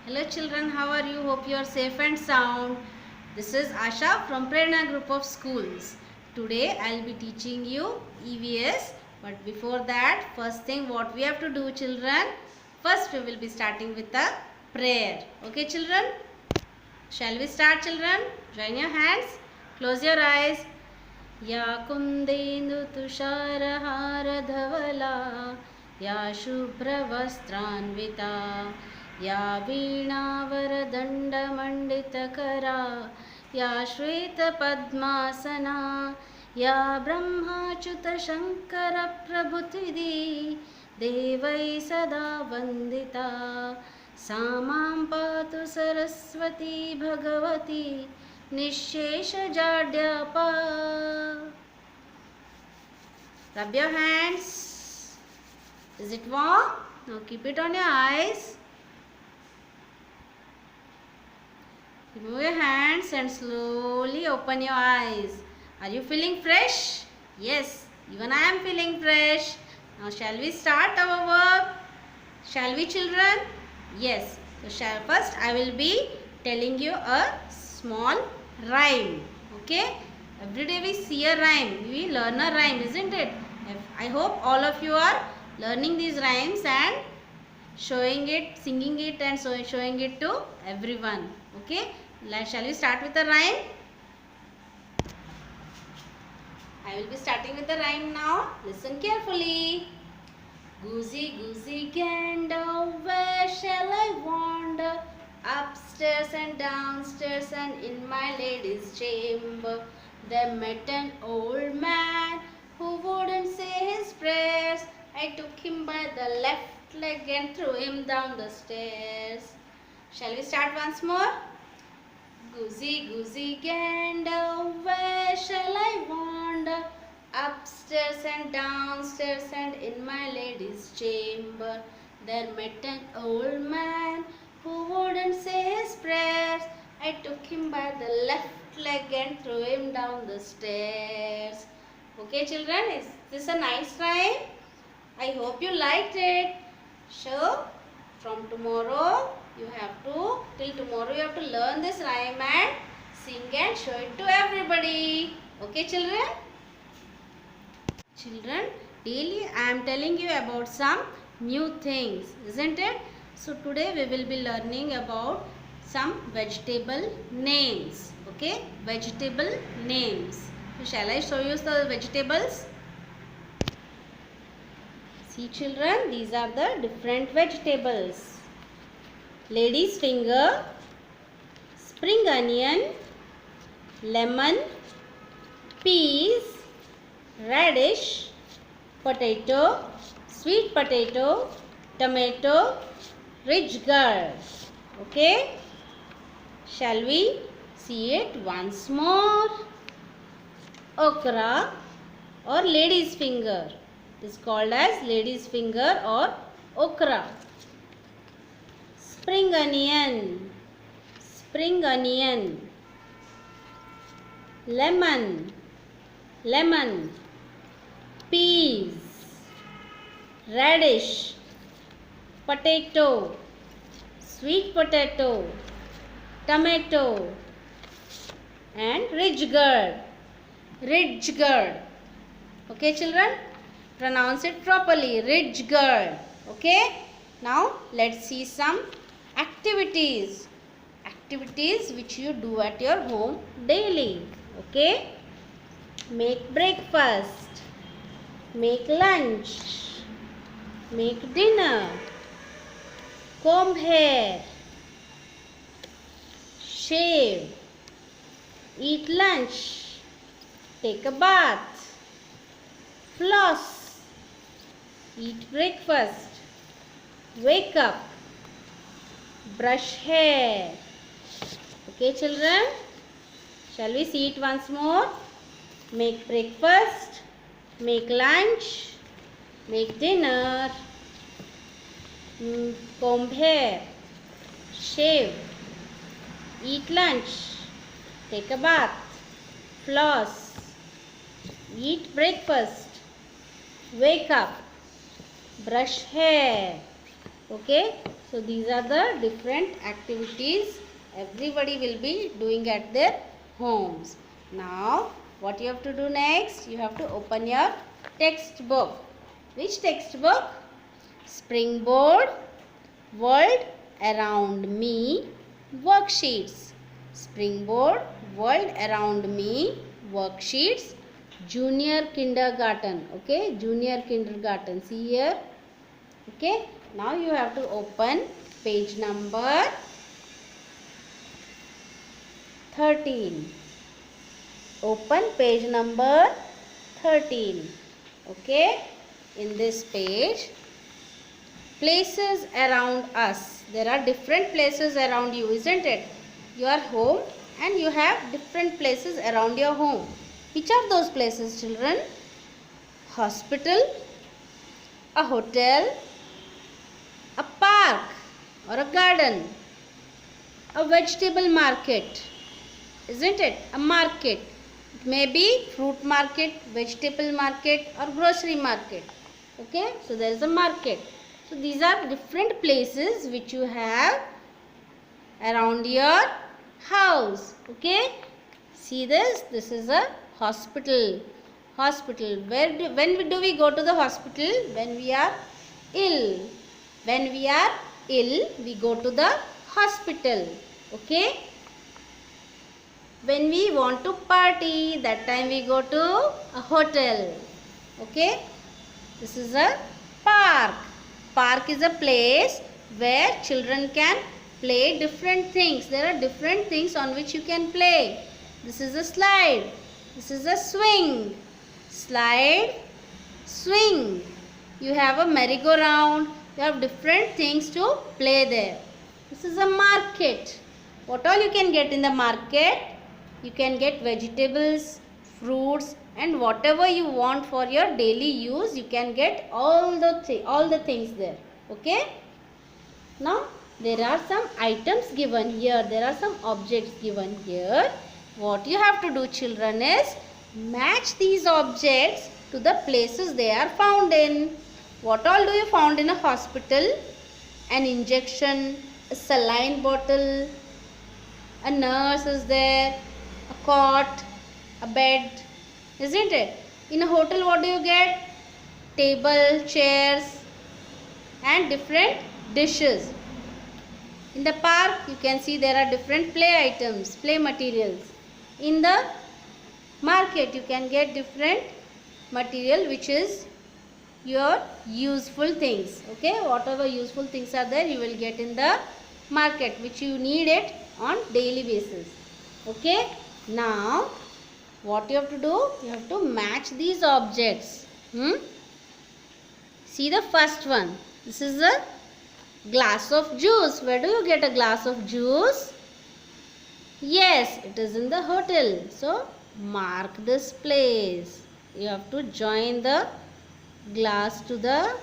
Hello children, how are you? Hope you are safe and sound. This is Asha from Prerna Group of Schools. Today I will be teaching you EVS. But before that, first thing what we have to do children, first we will be starting with a prayer. Okay children? Shall we start children? Join your hands. Close your eyes. या कुन्देन्दु तुषारहारधवला या शुभ्रवस्त्रान्विता या वीणावरदण्डमण्डितकरा या श्वेतपद्मासना या ब्रह्माच्युतशङ्करप्रभृतिदी देवैः सदा वन्दिता सा मां पातु Saraswati Bhagwati निःशेषजाड्यापा. Rub your hands. Is it warm? Now keep it on your eyes. Remove your hands and slowly open your eyes. Are you feeling fresh? Yes, even I am feeling fresh. Now shall we start our work? Shall we children? Yes. So first I will be telling you a small rhyme. Okay, every day we see a rhyme, we learn a rhyme, isn't it? I hope all of you are learning these rhymes and showing it, singing it and showing it to everyone. Okay, shall we start with the rhyme? I will be starting with the rhyme now. Listen carefully. Goosey goosey gander, where shall I wander? Upstairs and downstairs and in my lady's chamber. There met an old man who wouldn't say his prayers. I took him by the left leg and threw him down the stairs. Shall we start once more? Goosey goosey gander, where shall I wander? Upstairs and downstairs and in my lady's chamber. There met an old man who wouldn't say his prayers. I took him by the left leg and threw him down the stairs. Okay children, is this a nice rhyme? I hope you liked it. So from tomorrow till tomorrow you have to learn this rhyme and sing and show it to everybody. Okay children? Children, daily I am telling you about some new things, isn't it? So today we will be learning about some vegetable names. Okay, vegetable names. So shall I show you the vegetables? See children, these are the different vegetables. Lady's finger, spring onion, lemon, peas, radish, potato, sweet potato, tomato, rich gourd. Okay, shall we see it once more? Okra or lady's finger. It is called as lady's finger or okra. Spring onion, spring onion. Lemon, lemon. Peas, radish, potato, sweet potato, tomato and rich gourd. Rich gourd. Okay children, pronounce it properly. Rich gourd. Okay, now let's see some activities. Activities which you do at your home daily. Okay, make breakfast, make lunch, make dinner, comb hair, shave, eat lunch, take a bath, floss, eat breakfast, wake up, brush hair. Okay children, shall we see it once more? Make breakfast, make lunch, make dinner, comb hair, shave, eat lunch, take a bath, floss, eat breakfast, wake up, brush hair. Okay, so these are the different activities everybody will be doing at their homes. Now, what you have to do next? You have to open your textbook. Which textbook? Springboard, World Around Me, Worksheets. Springboard, World Around Me, Worksheets, Junior Kindergarten. Okay, Junior Kindergarten. See here. Okay, now you have to open page number 13. Open page number 13. Okay, in this page, places around us. There are different places around you, isn't it? You are home and you have different places around your home. Which are those places, children? Hospital, a hotel, a park or a garden, a vegetable market, isn't it? A market. It may be fruit market, vegetable market or grocery market. Okay, so there is a market. So these are different places which you have around your house. Okay, see this. This is a hospital. Hospital. When do we go to the hospital? When we are ill. When we are ill, we go to the hospital. Okay. When we want to party, that time we go to a hotel. Okay. This is a park. Park is a place where children can play different things. There are different things on which you can play. This is a slide. This is a swing. Slide, swing. You have a merry-go-round. You have different things to play there. This is a market. What all you can get in the market? You can get vegetables, fruits and whatever you want for your daily use. You can get all the things there. Okay. Now there are some items given here. There are some objects given here. What you have to do, children, is match these objects to the places they are found in. What all do you found in a hospital? An injection, a saline bottle, a nurse is there, a cot, a bed, isn't it? In a hotel, what do you get? Table, chairs and different dishes. In the park, you can see there are different play items, play materials. In the market, you can get different material which is your useful things. Okay, whatever useful things are there, you will get in the market which you need it on daily basis. Okay, now what you have to do? You have to match these objects. See the first one. This is a glass of juice. Where do you get a glass of juice? Yes, it is in the hotel. So mark this place. You have to join the glass to the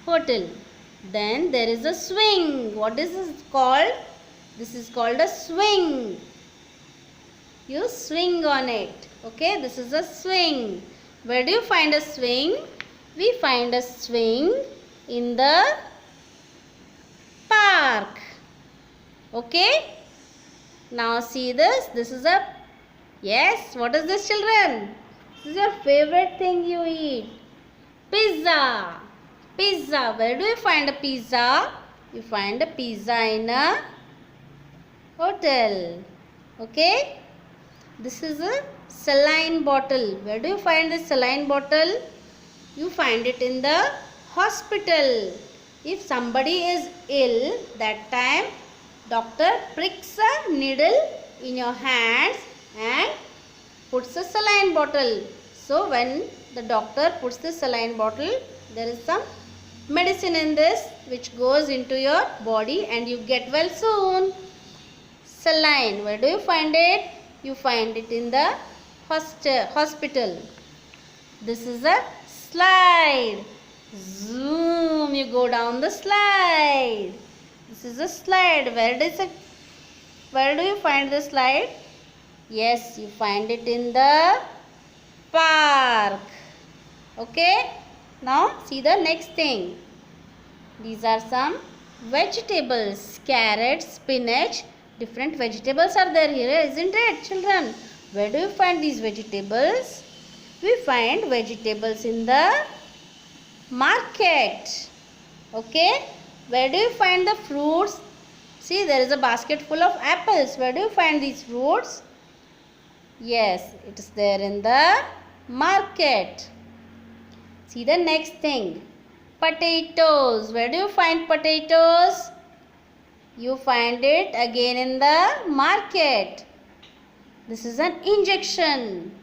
hotel. Then there is a swing. What is this called? This is called a swing. You swing on it. Okay, this is a swing. Where do you find a swing? We find a swing in the park. Okay. Now see this. This is a, yes, what is this, children? This is your favorite thing you eat. Pizza. Pizza. Where do you find a pizza? You find a pizza in a hotel. Okay. This is a saline bottle. Where do you find the saline bottle? You find it in the hospital. If somebody is ill, that time doctor pricks a needle in your hands and puts a saline bottle. So when the doctor puts the saline bottle, there is some medicine in this which goes into your body and you get well soon. Saline. Where do you find it? You find it in the hospital. This is a slide. Zoom. You go down the slide. This is a slide. Where do you find the slide? Yes, you find it in the park. Okay. Now see the next thing. These are some vegetables. Carrot, spinach. Different vegetables are there here, isn't it, children? Where do you find these vegetables? We find vegetables in the market. Okay. Where do you find the fruits? See, there is a basket full of apples. Where do you find these fruits? Yes, it is there in the market. See the next thing. Potatoes. Where do you find potatoes? You find it again in the market. This is an injection.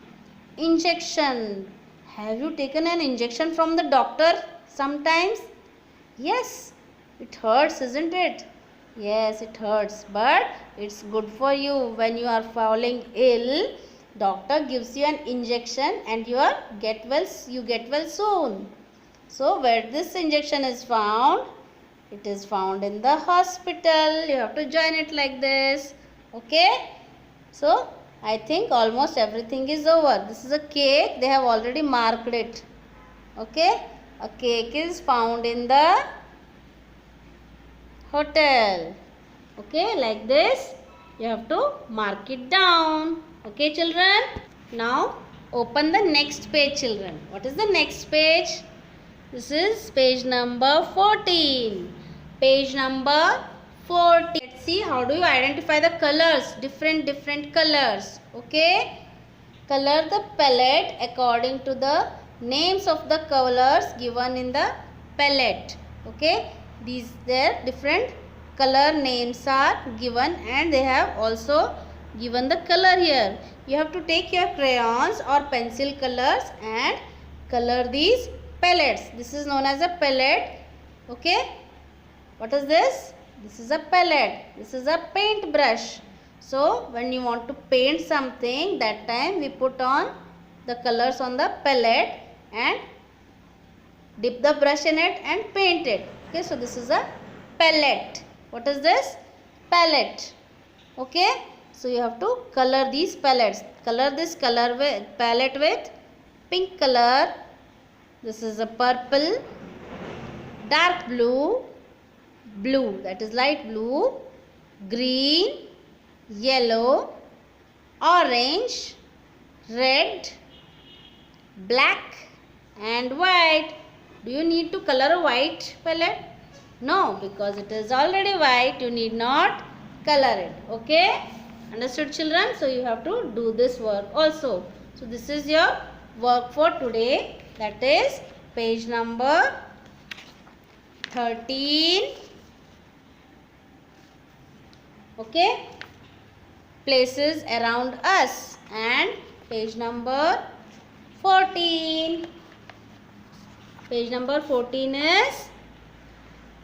Injection. Have you taken an injection from the doctor sometimes? Yes, it hurts, isn't it? Yes, it hurts, but it's good for you. When you are falling ill, doctor gives you an injection and you get well soon. So where this injection is found? It is found in the hospital. You have to join it like this. Okay? So I think almost everything is over. This is a cake. They have already marked it. Okay? A cake is found in the hotel. Okay, like this. You have to mark it down. Okay, children? Now, open the next page, children. What is the next page? This is page number 14. Page number 14. Let's see how do you identify the colors. Different colors. Okay? Color the palette according to the names of the colors given in the palette. Okay? Their different color names are given and they have also given the color here. You have to take your crayons or pencil colors and color these palettes. This is known as a palette. Okay? What is this? This is a palette. This is a paint brush. So, when you want to paint something, that time we put on the colors on the palette and dip the brush in it and paint it. Okay, so this is a palette. What is this? Palette. Okay, so you have to color these palettes. Color this palette with pink color. This is a purple, dark blue, blue, that is light blue, green, yellow, orange, red, black and white. Do you need to color a white palette? No, because it is already white. You need not color it. Okay? Understood, children? So you have to do this work also. So this is your work for today. That is page number 13. Okay? Places around us, and page number 14. Page number 14 is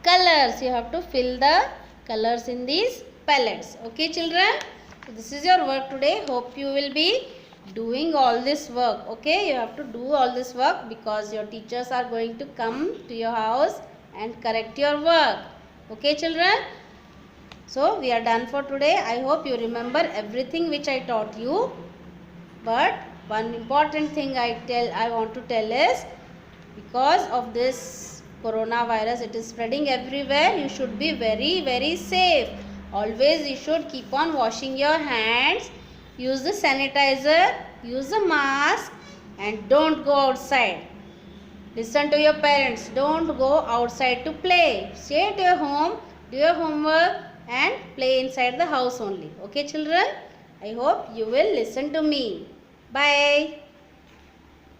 colors. You have to fill the colors in these palettes. Okay, children? So this is your work today. Hope you will be doing all this work. Okay, you have to do all this work because your teachers are going to come to your house and correct your work. Okay, children? So we are done for today. I hope you remember everything which I taught you. But one important thing I want to tell is, because of this coronavirus, it is spreading everywhere. You should be very safe. Always you should keep on washing your hands. Use the sanitizer. Use the mask. And don't go outside. Listen to your parents. Don't go outside to play. Stay at your home. Do your homework. And play inside the house only. Okay, children? I hope you will listen to me. Bye.